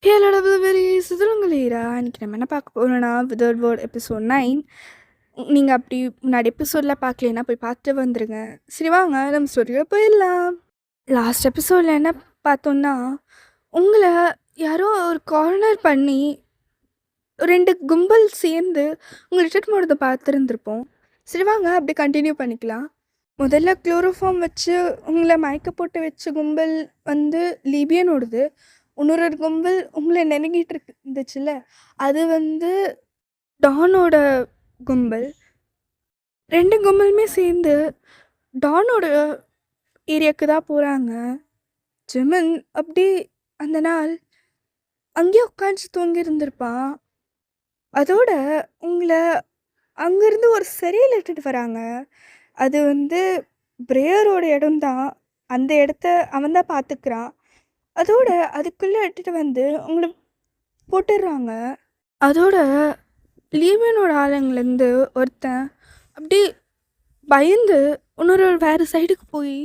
Hello delivery சுதலுங்களேரா இன்னைக்கு நம்ம என்ன பார்க்க போகிறோம்னா விதர் வேர்ட் எபிசோட் 9. நீங்கள் அப்படி முன்னாடி எபிசோடில் பார்க்கலன்னா போய் பார்த்துட்டு வந்துடுங்க. சரி வாங்க நம்ம ஸ்டோரியில் போயிடலாம். லாஸ்ட் எபிசோடில் என்ன பார்த்தோம்னா, உங்களை யாரோ ஒரு கார்னர் பண்ணி 2 கும்பல் சேர்ந்து உங்களை ரிட்டர்ன் போகிறத பார்த்துருந்துருப்போம். சரி வாங்க அப்படி கண்டினியூ பண்ணிக்கலாம். முதல்ல குளோரோஃபார்ம் வச்சு உங்களை மயக்க போட்டு வச்ச கும்பல் வந்து லிபியனோடது. இன்னொரு கும்பல் உங்களை நெருங்கிட்டு இருந்துச்சுல்ல, அது வந்து டானோட கும்பல். 2 கும்பலுமே சேர்ந்து டானோட ஏரியாவுக்கு தான் போகிறாங்க. ஜெமன் அப்படி அந்த நாள் அங்கேயே உட்காந்து தூங்கி இருந்திருப்பான். அதோட உங்களை அங்கேருந்து ஒரு சிறையில் இட்டுட்டு வராங்க. அது வந்து பிரேயரோட இடம்தான். அந்த இடத்த அவன் தான் பார்த்துக்கிறான். அதோட அதுக்குள்ளே இட்டுட்டு வந்து உங்களை போட்டுடுறாங்க. அதோட லீபியனோட ஆளுங்கலேருந்து ஒருத்தன் அப்படி பயந்து இன்னொரு வேறு சைடுக்கு போய்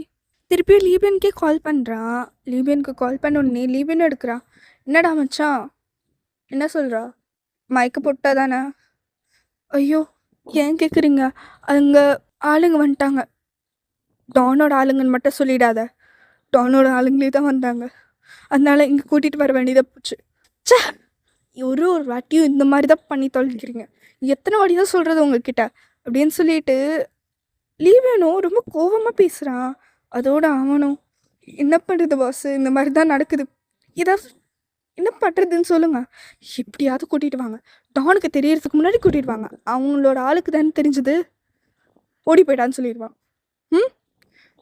திருப்பியும் லீபியனுக்கே கால் பண்ணுறான். லீபியனுக்கு கால் பண்ண உடனே லீபியன் எடுக்கிறான். என்னடா மச்சான், என்ன சொல்கிறா? மயக்க போட்டா தானே? ஐயோ ஏன் கேட்குறீங்க? அங்கே ஆளுங்க வந்துட்டாங்க. டானோட ஆளுங்கன்னு மட்டும் சொல்லிடாத. டானோட ஆளுங்களே தான் வந்தாங்க. அதனால இங்கே கூட்டிகிட்டு வர வேண்டியதாக போச்சு. சே, ஒரு வாட்டியும் இந்த மாதிரி தான் பண்ணி தொலைக்கிறீங்க. எத்தனை வாட்டி தான் சொல்கிறது உங்ககிட்ட அப்படின்னு சொல்லிட்டு லீவியனும் ரொம்ப கோபமாக பேசுகிறான். அதோட அவனும் என்ன பண்ணுறது பாஸ், இந்த மாதிரி தான் நடக்குது, ஏதாவது என்ன பண்ணுறதுன்னு சொல்லுங்கள், எப்படியாவது கூட்டிகிட்டு வாங்க, டானுக்கு தெரியறதுக்கு முன்னாடி கூட்டிகிட்டு வாங்க, அவங்களோட ஆளுக்கு தானே தெரிஞ்சது, ஓடி போயிட்டான்னு சொல்லிடுவான்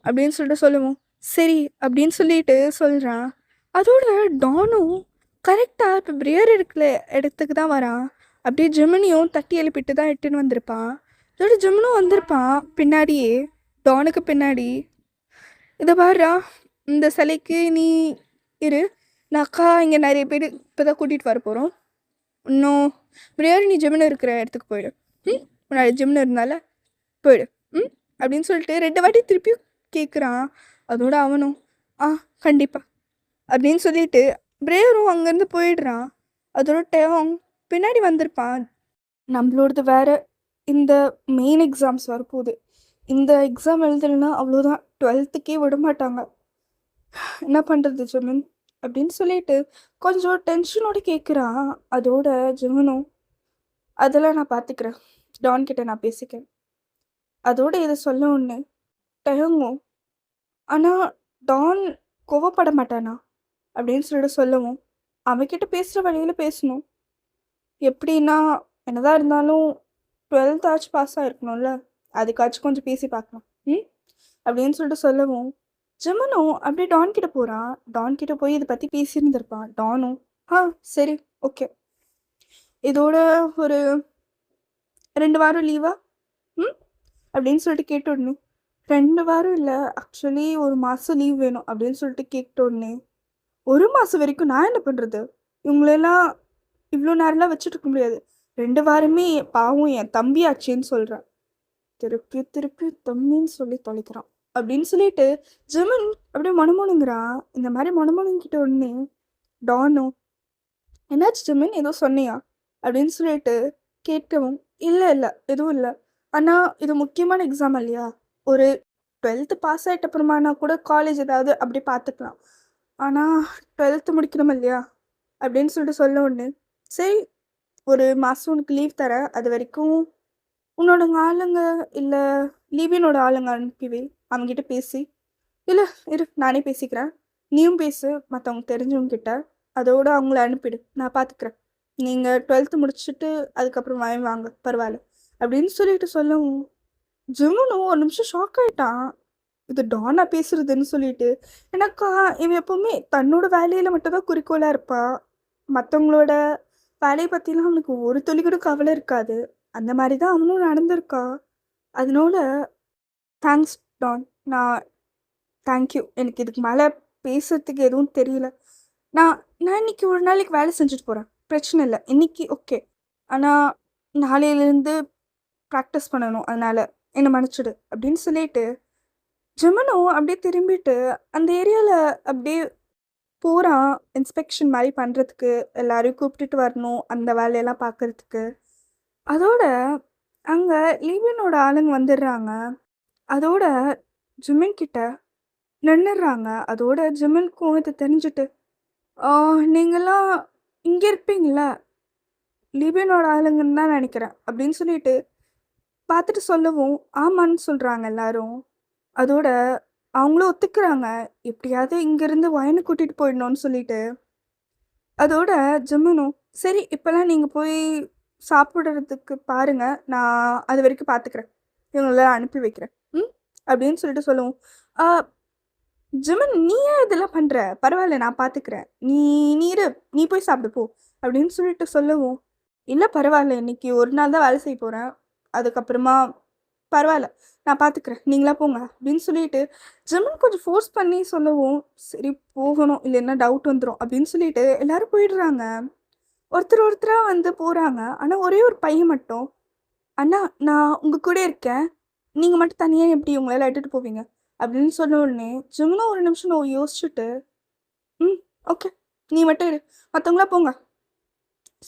அப்படின்னு சொல்லிட்டு சொல்லுவோம். சரி அப்படின்னு சொல்லிட்டு சொல்கிறான். அதோட டானும் கரெக்டாக இப்போ பிரேயர் இருக்கிற இடத்துக்கு தான் வரான். அப்படியே ஜெமினியும் தட்டி எழுப்பிட்டு தான் எட்டுன்னு வந்திருப்பான். அதோட ஜெமினும் வந்திருப்பான் பின்னாடியே, டானுக்கு பின்னாடி. இதை பாருடா, இந்த சிலைக்கு நீ இரு, நான் அக்கா இங்கே நிறைய பேர் இப்போ தான் கூட்டிகிட்டு வர போகிறோம். இன்னும் பிரேயர் நீ ஜெமினு இருக்கிற இடத்துக்கு போயிடு. முன்னாடி ஜெமினு இருந்தால போயிடு அப்படின்னு சொல்லிட்டு 2 வாட்டி திருப்பியும் கேட்குறான். அதோட அவனும் கண்டிப்பாக அப்படின்னு சொல்லிட்டு பிரேயரும் அங்கேருந்து போயிடுறான். அதோட டேவம் பின்னாடி வந்திருப்பான். நம்மளோடது வேறு, இந்த மெயின் எக்ஸாம்ஸ் வரப்போகுது, இந்த எக்ஸாம் எழுதலைன்னா அவ்வளோதான், 12th விட மாட்டாங்க, என்ன பண்ணுறது ஜெமின் அப்படின்னு சொல்லிட்டு கொஞ்சம் டென்ஷனோடு கேட்குறான். அதோட ஜெமினும் அதெல்லாம் நான் பார்த்துக்கிறேன், டான் கிட்ட நான் பேசிக்கிறேன். அதோட இதை சொல்ல ஒன்று டயங்கும், ஆனால் டான் கோவப்பட மாட்டானா அப்படின்னு சொல்லிட்டு சொல்லவும், அவன்கிட்ட பேசுகிற வழியில் பேசணும். எப்படின்னா என்னதான் இருந்தாலும் 12th ஆச்சு பாஸ் ஆகிருக்கணும்ல, அதுக்காச்சும் கொஞ்சம் பேசி பார்க்கலாம் அப்படின்னு சொல்லிட்டு சொல்லவும், ஜெமனும் அப்படியே டான் கிட்ட போகிறான். டான் கிட்ட போய் இதை பற்றி பேசியிருந்திருப்பான். டானும் சரி ஓகே, இதோட ஒரு 2 வாரம் லீவா அப்படின்னு சொல்லிட்டு கேட்ட உடனே, 2 வாரம் இல்லை, ஆக்சுவலி 1 மாதம் லீவ் வேணும் அப்படின்னு சொல்லிட்டு கேட்ட உடனே, 1 மாதம் வரைக்கும் நான் என்ன பண்ணுறது, இவங்களெல்லாம் இவ்வளோ நேரம்லாம் வச்சுட்டு இருக்க முடியாது, 2 வாரமே பாவம் என் தம்பி ஆச்சேன்னு சொல்கிறேன். திருப்பி தம்பின்னு சொல்லி தொலைக்கிறான் அப்படின்னு சொல்லிட்டு ஜெமன் அப்படியே மனமோனுங்கிறான். இந்த மாதிரி மனமோனுங்கிட்ட உடனே டானும், என்னாச்சு ஜெமன், ஏதோ சொன்னியா அப்படின்னு சொல்லிட்டு கேட்கவும், இல்லை எதுவும் இல்லை, ஆனால் இது முக்கியமான எக்ஸாம் இல்லையா, ஒரு 12th பாஸ் ஆகிட்ட அப்புறமானா கூட காலேஜ் ஏதாவது அப்படி பார்த்துக்கலாம், ஆனால் 12th முடிக்கணும் இல்லையா அப்படின்னு சொல்லிட்டு சொல்ல ஒன்று. சரி, 1 மாதம் உனக்கு லீவ் தரேன், அது வரைக்கும் உன்னோட ஆளுங்க இல்லை லீபியனோட ஆளுங்க அனுப்பிவே, அவங்ககிட்ட பேசி, இல்லை இரு நானே பேசிக்கிறேன், நீயும் பேசு மற்றவங்க தெரிஞ்சவங்க கிட்ட, அதோடு அவங்கள அனுப்பிடு, நான் பார்த்துக்கிறேன், நீங்கள் 12th முடிச்சுட்டு அதுக்கப்புறம் வாங்க பரவாயில்ல அப்படின்னு சொல்லிட்டு சொல்லவும், ஜெமனும் 1 நிமிஷம் ஷாக் ஆகிட்டான், இது டானா பேசுறதுன்னு சொல்லிட்டு. எனக்கா இவன் எப்பவுமே தன்னோட வேலையில் மட்டும்தான் குறிக்கோளாக இருப்பான், மற்றவங்களோட வேலையை பற்றிலாம் அவனுக்கு ஒரு துளி கூட கவலை இருக்காது. அந்த மாதிரி தான் அவனும் நடந்திருக்கா. அதனால தேங்க்ஸ் டான், நான் தேங்க்யூ, எனக்கு இதுக்கு மேலே பேசுறதுக்கு எதுவும் தெரியல, நான் இன்னைக்கு ஒரு நாளைக்கு வேலை செஞ்சுட்டு போகிறேன், பிரச்சனை இல்லை, இன்னைக்கு ஓகே, ஆனால் நாளையிலேருந்து ப்ராக்டிஸ் பண்ணணும், அதனால் என்னை மன்னிச்சிடு அப்படின்னு சொல்லிட்டு ஜெமனும் அப்படியே திரும்பிட்டு அந்த ஏரியாவில் அப்படியே போகிறான் இன்ஸ்பெக்ஷன் மாதிரி பண்ணுறதுக்கு, எல்லாரையும் கூப்பிட்டுட்டு வரணும் அந்த வேலையெல்லாம் பார்க்கறதுக்கு. அதோட அங்கே லீவியனோட ஆளுங்க வந்துடுறாங்க. அதோட ஜிமின் கிட்ட நின்னுடுறாங்க. அதோட ஜிமினுக்கும் இது தெரிஞ்சுட்டு, நீங்களாம் இங்கே இருப்பீங்களா? லிபியனோட ஆளுங்கன்னு தான் நினைக்கிறேன் அப்படின்னு சொல்லிட்டு பார்த்துட்டு சொல்லவும் ஆமான்னு சொல்கிறாங்க எல்லாரும். அதோட அவங்களும் ஒத்துக்கிறாங்க, எப்படியாவது இங்கேருந்து வயனை கூட்டிகிட்டு போயிடணும்னு சொல்லிட்டு. அதோட ஜிம்மனும் சரி இப்போல்லாம் நீங்கள் போய் சாப்பிட்றதுக்கு பாருங்கள், நான் அது வரைக்கும் பார்த்துக்கிறேன், இவங்களெல்லாம் அனுப்பி வைக்கிறேன் அப்படின்னு சொல்லிட்டு சொல்லுவோம். ஜிம்மன் நீ ஏன் இதெல்லாம் பண்ணுற, பரவாயில்ல நான் பார்த்துக்கிறேன், நீ போய் சாப்பிடு போ அப்படின்னு சொல்லிட்டு சொல்லவும் இல்லை பரவாயில்ல இன்னைக்கு ஒரு நாள் தான் வேலை செய்ய போகிறேன், அதுக்கப்புறமா பரவாயில்ல நான் பார்த்துக்கிறேன், நீங்களா போங்க அப்படின்னு சொல்லிட்டு ஜிம்மன் கொஞ்சம் ஃபோர்ஸ் பண்ணி சொல்லவும் சரி போகணும் இல்லைன்னா டவுட் வந்துடும் அப்படின்னு சொல்லிட்டு எல்லாரும் போயிடுறாங்க. ஒருத்தராக வந்து போகிறாங்க. ஆனால் ஒரே ஒரு பையன் மட்டும் அண்ணா நான் உங்கள் கூட இருக்கேன், நீங்கள் மட்டும் தனியாக எப்படி உங்களால் இட்டுட்டு போவீங்க அப்படின்னு சொன்ன உடனே ஜிம்மனும் ஒரு நிமிஷம் யோசிச்சுட்டு ஓகே நீ மட்டும் இரு, மற்றவங்களா போங்க,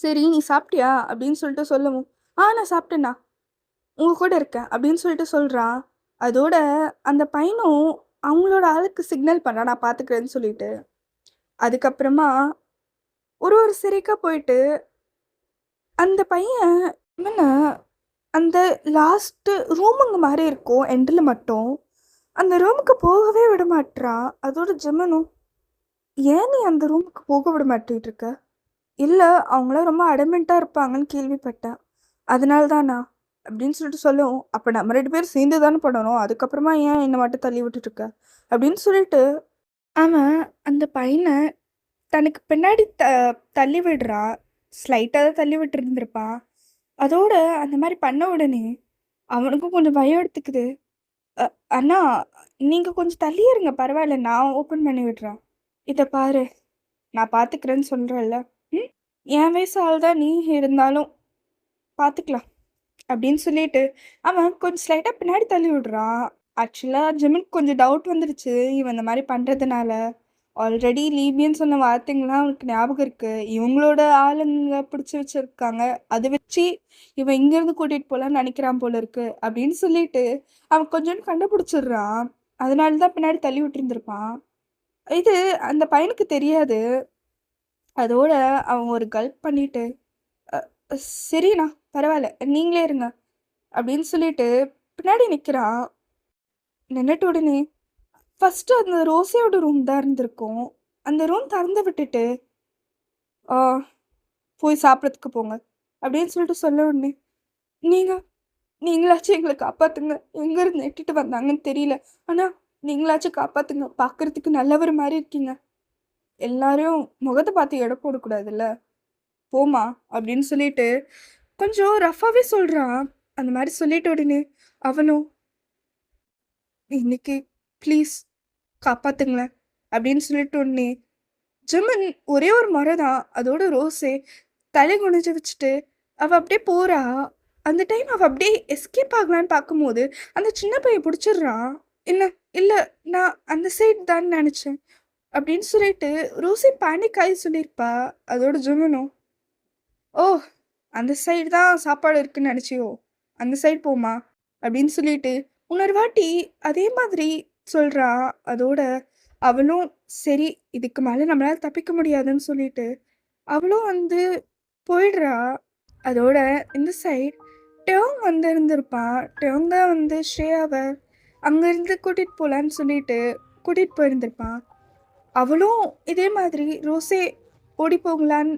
சரி நீ சாப்பிட்டியா அப்படின்னு சொல்லிட்டு சொல்லவும் நான் சாப்பிட்டேண்ணா உங்கள் கூட இருக்கேன் அப்படின்னு சொல்லிட்டு சொல்கிறான். அதோட அந்த பையனும் அவங்களோட ஆளுக்கு சிக்னல் பண்ணுறான் நான் பார்த்துக்கிறேன்னு சொல்லிட்டு. அதுக்கப்புறமா ஒரு சிறைக்காக போயிட்டு அந்த பையன் அந்த லாஸ்ட்டு ரூமுங்க மாதிரி இருக்கும் எண்டில் மட்டும், அந்த ரூமுக்கு போகவே விட மாட்டான். அதோட ஜிம்மனும் ஏன் நீ அந்த ரூமுக்கு போக விட மாட்டிகிட்டு இருக்க? இல்லை அவங்களாம் ரொம்ப அடமெண்ட்டாக இருப்பாங்கன்னு கேள்விப்பட்டேன், அதனால தானா அப்படின்னு சொல்லிட்டு சொல்லுவோம். அப்போ நம்ம 2 பேரும் சேர்ந்து தானே படணும், அதுக்கப்புறமா ஏன் என்னை மட்டும் தள்ளி விட்டுட்டுருக்க அப்படின்னு சொல்லிட்டு அவன் அந்த பையனை தனக்கு பின்னாடி தள்ளி விடுறா. ஸ்லைட்டாக தான் தள்ளி விட்டுருந்துருப்பான். அதோட அந்த மாதிரி பண்ண உடனே அவனுக்கும் கொஞ்சம் பயம் எடுத்துக்குது. அண்ணா நீங்கள் கொஞ்சம் தள்ளியே இருங்க பரவாயில்ல, நான் ஓப்பன் பண்ணி விடுறேன், இதை பாரு நான் பார்த்துக்கிறேன்னு சொல்கிறேன்ல, என் வயசு ஆள் தான் நீ இருந்தாலும் பார்த்துக்கலாம் அப்படின்னு சொல்லிட்டு அவன் கொஞ்சம் ஸ்லைட்டாக பின்னாடி தள்ளி விடுறான். ஆக்சுவலாக ஜிம்முக்கு கொஞ்சம் டவுட் வந்துடுச்சு இவன் இந்த மாதிரி பண்ணுறதுனால. ஆல்ரெடி லீபியன்னு சொன்ன வார்த்தைங்கள்லாம் அவனுக்கு ஞாபகம் இருக்குது, இவங்களோட ஆளுங்க பிடிச்சி வச்சுருக்காங்க, அதை வச்சு இவன் இங்கேருந்து கூட்டிகிட்டு போகலான்னு நினைக்கிறான் போல இருக்கு அப்படின்னு சொல்லிட்டு அவன் கொஞ்சோண்டு கண்டுபிடிச்சிடுறான். அதனால தான் பின்னாடி தள்ளி விட்டுருந்துருப்பான். இது அந்த பையனுக்கு தெரியாது. அதோட அவன் ஒரு கல்ப் பண்ணிட்டு சரிண்ணா பரவாயில்ல நீங்களே இருங்க அப்படின்னு சொல்லிட்டு பின்னாடி நிற்கிறான். நின்றுட்டு உடனே ஃபஸ்ட்டு அந்த ரோஸையோட ரூம் தான் இருந்திருக்கும். அந்த ரூம் திறந்து விட்டுட்டு போய் சாப்பிட்றதுக்கு போங்க அப்படின்னு சொல்லிட்டு சொல்ல உடனே நீங்களாச்சும் எங்களை காப்பாற்றுங்க, எங்கேருந்து எட்டிட்டு வந்தாங்கன்னு தெரியல, ஆனால் நீங்களாச்சும் காப்பாற்றுங்க, பார்க்குறதுக்கு நல்லவர் மாதிரி இருக்கீங்க, எல்லாரும் முகத்தை பார்த்து எடை போடக்கூடாதுல்ல, போமா அப்படின்னு சொல்லிட்டு கொஞ்சம் ரஃபாகவே சொல்கிறான். அந்த மாதிரி சொல்லிட்டு உடனே அவனும் இன்னைக்கு ப்ளீஸ் காப்பாற்றுங்களேன் அப்படின்னு சொல்லிட்டு உடனே ஜிம்மன் ஒரே ஒரு முறை தான் அதோட ரோஸே தலை குனிஞ்சு வச்சுட்டு அவள் அப்படியே போகிறா. அந்த டைம் அவள் அப்படியே எஸ்கேப் ஆகலான்னு பார்க்கும்போது அந்த சின்ன பையன் பிடிச்சிடுறான். இல்லை நான் அந்த சைடு தான் நினச்சேன் அப்படின்னு சொல்லிட்டு ரோஸே பேனிக் ஆகி சொல்லியிருப்பா. அதோட ஜிம்மனும் அந்த சைடு தான் சாப்பாடு இருக்குன்னு நினச்சியோ, அந்த சைடு போமா அப்படின்னு சொல்லிட்டு இன்னொரு வாட்டி அதே மாதிரி சொல்கிறா. அதோட அவளும் சரி இதுக்கு மேலே நம்மளால் தப்பிக்க முடியாதுன்னு சொல்லிட்டு அவளும் வந்து போயிடுறா. அதோட இந்த சைடு டேங் வந்து இருந்திருப்பான். டேங் தான் வந்து ஸ்ரேயாவை அங்கேருந்து கூட்டிகிட்டு போகலான்னு சொல்லிட்டு கூட்டிகிட்டு போயிருந்திருப்பான். அவளும் இதே மாதிரி ரோஸே ஓடி போகலான்னு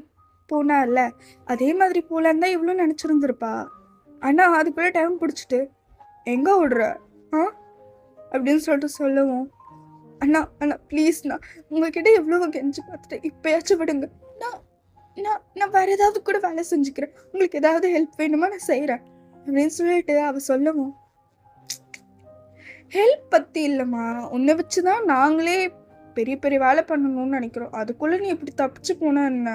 போனால அதே மாதிரி போகலான்னு தான் இவ்வளோ நினச்சிருந்துருப்பா. ஆனால் அதுக்குள்ளே டைம் பிடிச்சிட்டு எங்கே ஓடுற அப்படின்னு சொல்லிட்டு சொல்லவும் அண்ணா ப்ளீஸ்ண்ணா உங்ககிட்ட எவ்வளோ கெஞ்சி பார்த்துட்டேன், இப்போயாச்சும் விடுங்க, நான் வேறு ஏதாவது கூட வேலை செஞ்சுக்கிறேன், உங்களுக்கு ஏதாவது ஹெல்ப் வேணுமா நான் செய்கிறேன் அப்படின்னு சொல்லிட்டு அவள் சொல்லவும் ஹெல்ப் பற்றி இல்லைம்மா, உன்னை வச்சு தான் நாங்களே பெரிய பெரிய வேலை பண்ணணும்னு நினைக்கிறோம், அதுக்குள்ளே நீ இப்படி தப்பிச்சு போனா என்ன?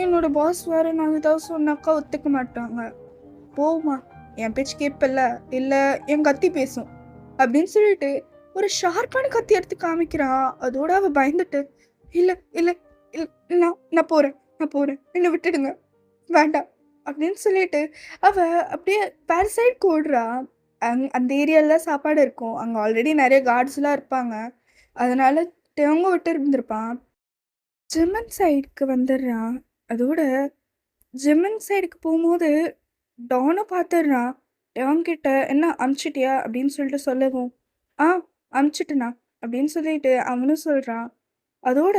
என்னோட பாஸ் வேறு நான் ஏதாவது சொன்னாக்கா ஒத்துக்க மாட்டாங்க, போமா என் பேச்சு கேட்பல, இல்லை என் கத்தி பேசும் அப்படின்னு சொல்லிட்டு ஒரு ஷார்ப்பான கத்தி எடுத்து காமிக்கிறான். அதோட அவள் பயந்துட்டு இல்லை இல்லை இல்லை, நான் நான் போகிறேன், நான் போகிறேன், என்னை விட்டுடுங்க, வேண்டாம் அப்படின்னு சொல்லிட்டு அவ அப்படியே வேறு சைடுக்கு ஓடுறா. அந்த ஏரியாவில் சாப்பாடு இருக்கும், அங்கே ஆல்ரெடி நிறைய கார்ட்ஸ்லாம் இருப்பாங்க, அதனால டெவங்க விட்டு இருந்திருப்பான். ஜெர்மன் சைடுக்கு வந்துடுறான். அதோட ஜெர்மன் சைடுக்கு போகும்போது டானை பார்த்துடுறான். டெவங்கிட்ட என்ன அமுச்சிட்டியா அப்படின்னு சொல்லிட்டு சொல்லவும், ஆ அமுச்சிட்டேண்ணா அப்படின்னு சொல்லிட்டு அவனும் சொல்கிறான். அதோட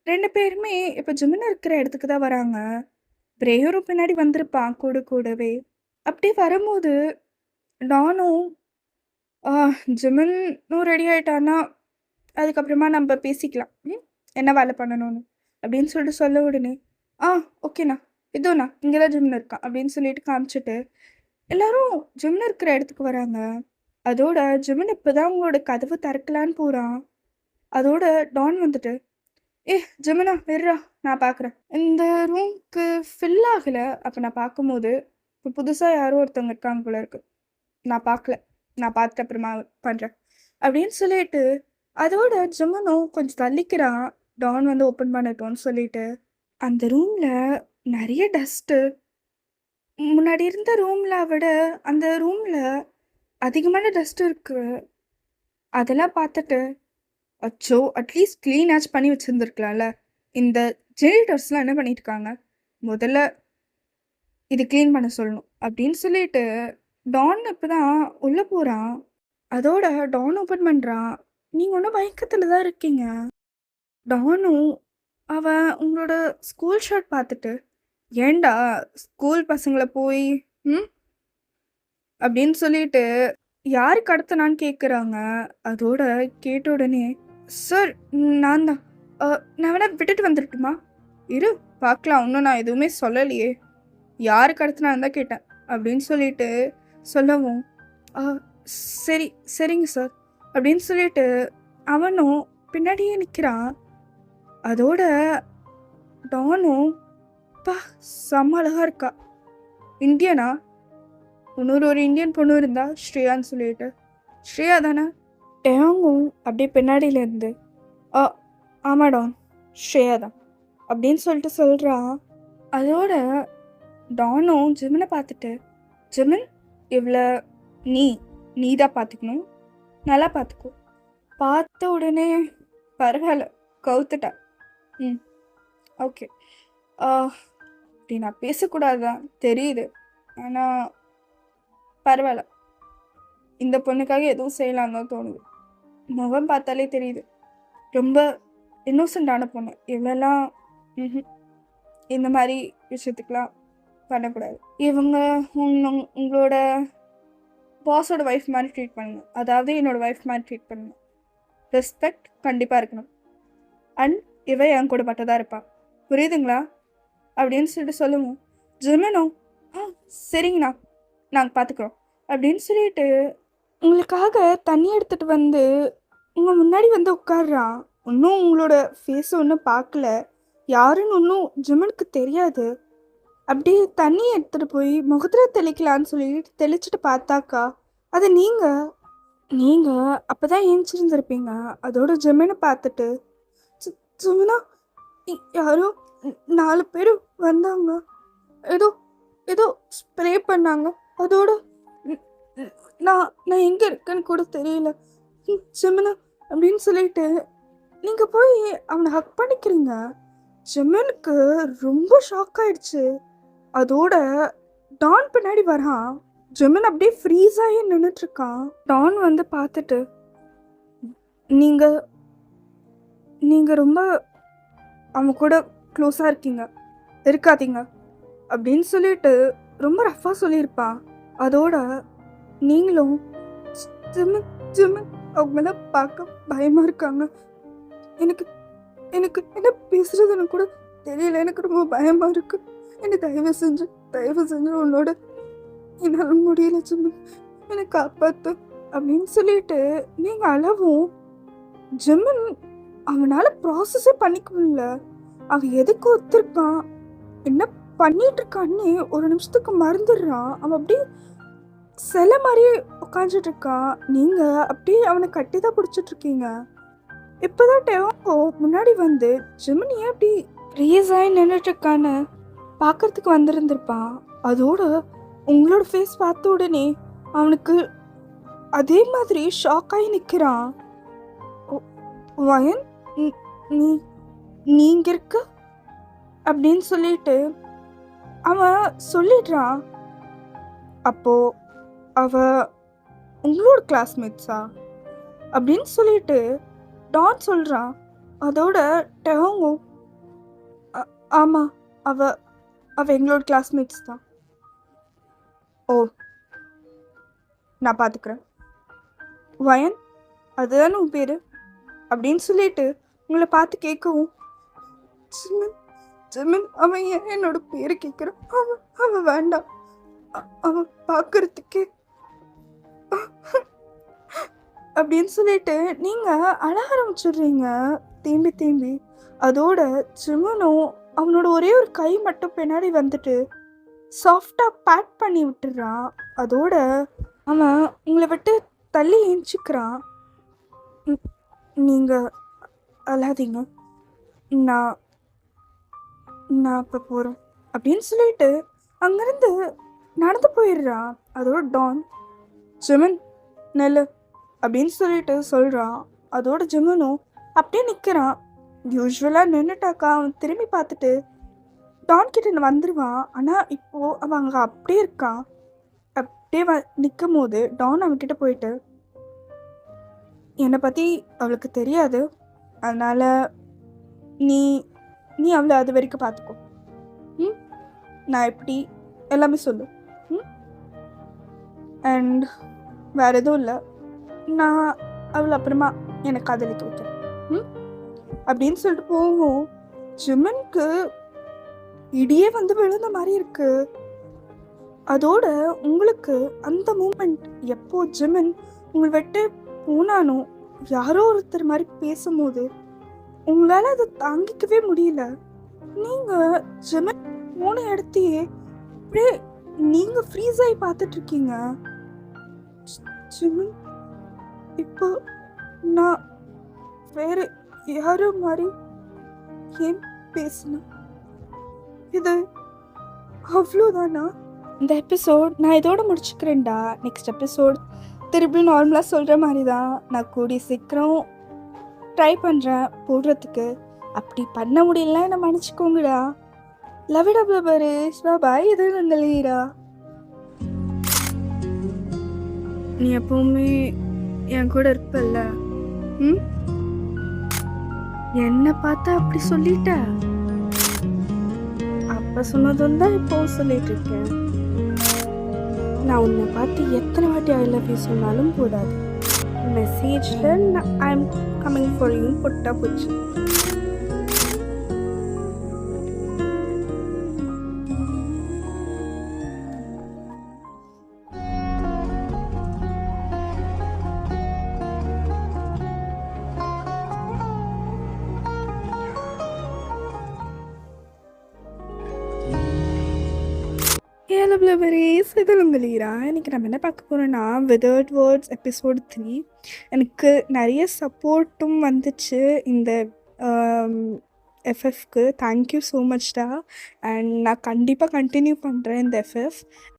2 பேருமே இப்போ ஜிமின் இருக்கிற இடத்துக்கு தான் வராங்க. பிரேயரும் பின்னாடி வந்திருப்பான் கூடவே. அப்படி வரும்போது டானும் ஜிமினும் ரெடி ஆகிட்டான்னா அதுக்கப்புறமா நம்ம பேசிக்கலாம், என்ன வேலை பண்ணணும்னு அப்படின்னு சொல்லிட்டு சொல்ல உடனே, ஓகேண்ணா, இதோண்ணா இங்கே தான் ஜிமின் இருக்கான் அப்படின்னு சொல்லிட்டு காமிச்சிட்டு எல்லாரும் ஜிமின் இருக்கிற இடத்துக்கு வராங்க. அதோட ஜிமின் இப்போ தான் உங்களோட கதவு திறக்கலான்னு போகிறான். அதோட டான் வந்துட்டு, ஜிமினா வெர்றா, நான் பார்க்குறேன். இந்த ரூம்க்கு ஃபில் ஆகலை. அப்போ நான் பார்க்கும்போது இப்போ புதுசாக யாரோ ஒருத்தவங்க இருக்காங்க போல இருக்கு, நான் பார்க்கல, நான் பார்த்துட்டு அப்புறமா பண்ணுறேன் அப்படின்னு சொல்லிட்டு அதோட ஜிமினும் கொஞ்சம் தள்ளிக்கிறான். டான் வந்து ஓப்பன் பண்ணட்டோன்னு சொல்லிட்டு அந்த ரூமில் நிறைய டஸ்ட்டு. முன்னாடி இருந்த ரூமில் விட அந்த ரூமில் அதிகமான டஸ்ட் இருக்கு. அதெல்லாம் பார்த்துட்டு, அச்சோ அட்லீஸ்ட் க்ளீனாச்சும் பண்ணி வச்சுருந்துருக்கலாம்ல, இந்த ஜெனிட்டர்ஸ்லாம் என்ன பண்ணியிருக்காங்க, முதல்ல இது க்ளீன் பண்ண சொல்லணும் அப்படின்னு சொல்லிட்டு டான் இப்போ தான் உள்ளே போகிறான். அதோட டான் ஓப்பன் பண்ணுறான். நீங்கள் ஒன்றும் மயக்கத்தில் தான் இருக்கீங்க. டானும் அவன் உங்களோட ஸ்கூல் ஷர்ட் பார்த்துட்டு, ஏண்டா ஸ்கூல் பசங்களை போய் அப்படின்னு சொல்லிட்டு யார் கடத்தினான்னு கேட்குறாங்க. அதோட கேட்ட உடனே, சார் நான் தான், நான் வேணா விட்டுட்டு வந்துடட்டுமா, இரு பார்க்கலாம், இன்னும் நான் எதுவுமே சொல்லலையே, யார் கடத்தினான்னு தான் கேட்டேன் அப்படின்னு சொல்லிட்டு சொல்லவும், சரி சரிங்க சார் அப்படின்னு சொல்லிட்டு அவனும் பின்னாடியே நிற்கிறான். அதோட டானும், பா செம்ம அழகா இருக்கா, இந்தியனா, ஒரு இந்தியன் பொண்ணு இருந்தா ஸ்ரேயான்னு சொல்லிட்டு, ஸ்ரேயா தானே. டேங்கும் அப்படியே பின்னாடியிலேருந்து, ஆமாம் டான், ஸ்ரேயா தான் அப்படின்னு சொல்லிட்டு சொல்கிறான். அதோட டானும் ஜிமினை பார்த்துட்டு, ஜிமின் இவ்வளோ நீ தான் பார்த்துக்கணும், நல்லா பார்த்துக்கோ. பார்த்த உடனே பரவாயில்ல கவுத்துட்டா, ஓகே, அப்படி நான் பேசக்கூடாதுதான் தெரியுது, ஆனால் பரவாயில்ல, இந்த பொண்ணுக்காக எதுவும் செய்யலாம் தான் தோணுது, முகம் பார்த்தாலே தெரியுது ரொம்ப இன்னோசண்டான பொண்ணு, இவெல்லாம் இந்த மாதிரி விஷயத்துக்கெலாம் பண்ணக்கூடாது, இவங்க உங்களோட பாஸோட ஒய்ஃப் மாதிரி ட்ரீட் பண்ணுங்க, அதாவது என்னோடய ஒய்ஃப் மாதிரி ட்ரீட் பண்ணுங்க, ரெஸ்பெக்ட் கண்டிப்பாக இருக்கணும், அண்ட் இவ என் கூட மட்டும் தான் இருப்பாள், புரியுதுங்களா அப்படின்னு சொல்லிட்டு சொல்லுவோம். ஜிமினோ, சரிங்கண்ணா நாங்கள் பார்த்துக்குறோம் அப்படின்னு சொல்லிட்டு உங்களுக்காக தண்ணி எடுத்துகிட்டு வந்து உங்கள் முன்னாடி வந்து உட்காடுறான். இன்னும் உங்களோட ஃபேஸை ஒன்றும் பார்க்கல, யாருன்னு ஒன்றும் ஜிமினுக்கு தெரியாது. அப்படியே தண்ணி எடுத்துகிட்டு போய் முகத்தில் தெளிக்கலான்னு சொல்லிட்டு தெளிச்சுட்டு பார்த்தாக்கா அது நீங்கள் அப்போ தான் ஏஞ்சிருந்துருப்பீங்க. அதோட ஜிமினை பார்த்துட்டு, ஜிமினா யாரோ 4 பேர் வந்தாங்க, ஏதோ ஏதோ ஸ்ப்ரே பண்ணாங்க, அதோட நான் எங்கே இருக்கேன்னு கூட தெரியல ஜிமினா அப்படின்னு சொல்லிட்டு நீங்கள் போய் அவனை ஹக் பண்ணிக்கிறீங்க. ஜிமினுக்கு ரொம்ப ஷாக் ஆயிடுச்சு. அதோட டான் பின்னாடி வரான். ஜிமின் அப்படியே ஃப்ரீஸ் ஆகி நின்றுட்டுருக்கான். டான் வந்து பார்த்துட்டு, நீங்கள் ரொம்ப அவன் கூட க்ளோஸாக இருக்காதீங்க அப்படின்னு சொல்லிட்டு ரொம்ப ரஃபாக சொல்லியிருப்பான். அதோட நீங்களும் ஜிமின் அவங்க மேலே பார்க்க பயமாக இருக்காங்க, எனக்கு என்ன பேசுறதுன்னு கூட தெரியல, எனக்கு ரொம்ப பயமாக இருக்குது, என்னை தயவு செஞ்சு உன்னோட என்னால் முடியல ஜிமின், என்னை காப்பாற்று அப்படின்னு சொல்லிட்டு நீங்கள் அளவும். ஜிமின் அவனால் ப்ராசஸே பண்ணிக்க முடியல. அவன் எதுக்கு ஒத்துருக்கான், என்ன பண்ணிட்டு இருக்கான்னு ஒரு நிமிஷத்துக்கு மறந்துடுறான். அவன் அப்படியே சில மாதிரியே உட்காந்துட்டு இருக்கான். நீங்கள் அப்படியே அவனை கட்டி தான் பிடிச்சிட்டு இருக்கீங்க. இப்போதான் டெவாங்கோ முன்னாடி வந்து ஜெமினி ஏன் அப்படி ஃப்ரீஸ் ஆகி நின்றுட்டு இருக்கான்னு பார்க்கறதுக்கு வந்திருந்திருப்பான். அதோட உங்களோட ஃபேஸ் பார்த்த உடனே அவனுக்கு அதே மாதிரி ஷாக் ஆகி நிற்கிறான். வயன் நீ நீங்க இருக்க அப்படின்னு சொல்லிட்டு அவன் சொல்லிடுறான். அப்போ அவ உங்களோட கிளாஸ்மேட்ஸா அப்படின்னு சொல்லிட்டு டான் சொல்கிறான். அதோட டெவாங்கோ ஆமாம், அவ அவ எங்களோட கிளாஸ்மேட்ஸ் தான். ஓ, நான் பார்த்துக்கிறேன். வயன் அதுதானே உன் பேர் அப்படின்னு சொல்லிட்டு உங்களை பார்த்து கேட்கவும், ஜிமின் ஜிமின் அவன் ஏன் என்னோட பேர் கேட்குறான்? அவன் வேண்டாம், அவன் பார்க்கறதுக்கே அப்படின்னு சொல்லிட்டு நீங்கள் அழ ஆரம்பிச்சிடுறீங்க தேம்பி தேம்பி. அதோட ஜிமனும் அவனோட ஒரே ஒரு கை மட்டும் பின்னாடி வந்துட்டு சாஃப்டாக பேக் பண்ணி விட்டுறான். அதோட அவன் உங்களை விட்டு தள்ளி ஏஞ்சிக்கிறான். நீங்கள் அழாதீங்க, நான் நான் இப்போ போகிறேன் அப்படின்னு சொல்லிட்டு அங்கேருந்து நடந்து போயிடுறான். அதோட டான் ஜிமன் நெல்லு அப்படின்னு சொல்லிட்டு சொல்கிறான். அதோட ஜிமனும் அப்படியே நிற்கிறான். யூஸ்வலாக நின்றுட்டாக்கா அவன் திரும்பி பார்த்துட்டு டான் கிட்ட வந்துடுவான். ஆனால் இப்போது அவன் அங்கே அப்படியே இருக்கான். அப்படியே நிற்கும் போது டான் அவன்கிட்ட போயிட்டு, என்னை பற்றி அவளுக்கு தெரியாது, அதனால் நீ நீ அவளை அது வரைக்கும் பார்த்துக்கோ. நான் எப்படி எல்லாமே சொல்லு. அண்ட் வேறு எதுவும் இல்லை, நான் அவளை அப்புறமா எனக்கு காதலிக்க வைக்கிறேன் அப்படின்னு சொல்லிட்டு போகும். ஜிமனுக்கு இடியே வந்து விழுந்த மாதிரி இருக்கு. அதோட உங்களுக்கு அந்த மூமெண்ட் எப்போ ஜிமன் உங்களை விட்டு போனானோ யாரோ ஒருத்தர் மாதிரி பேசும்போது உங்களால் அதை தாங்கிக்கவே முடியல. நீங்கள் ஜிமன் போன இடத்தையே அப்படியே நீங்கள் ஃப்ரீஸ் ஆகி பார்த்துட்டு இருக்கீங்க. ஜிமன் இப்போ நான் வேறு யாரோ மாதிரி ஏன் பேசினேன்? இது அவ்வளோதானா? இந்த எபிசோட் நான் இதோட முடிச்சுக்கிறேன்டா. நெக்ஸ்ட் எபிசோட் திருப்பி நார்மலாக சொல்கிற மாதிரி தான் நான் கூடி சீக்கிரம் ட்ரை பண்ணுறேன் போடுறதுக்கு. அப்படி பண்ண முடியல என்ன மன்னிச்சிக்கோங்கடா. லவ் இட் அப்ல பாரு. பாய், இது நல்லீரா. நீ எப்பவுமே என் கூட இருப்பல்ல? என்ன பார்த்தா அப்படி சொல்லிட்ட? அப்ப சொன்னதும் தான் இப்போ சொல்லிட்டு இருக்கேன். நான் உன்னை பார்த்து எத்தனை வாட்டி ஐ லவ் யூ சொன்னாலும் போதாது. மெசேஜில் I am coming for you போட்டா போச்சு. லவ்லவரீஸ், இது உங்களீரா. இன்றைக்கி நம்ம என்ன பார்க்க போகிறோன்னா விதர்ட் வேர்ட்ஸ் எபிசோட் 3. எனக்கு நிறைய சப்போர்ட்டும் வந்துச்சு இந்த எஃப்எஃப்க்கு. தேங்க்யூ ஸோ மச்டா. அண்ட் நான் கண்டிப்பாக கண்டினியூ பண்ணுறேன் இந்த எஃப்எஃப்.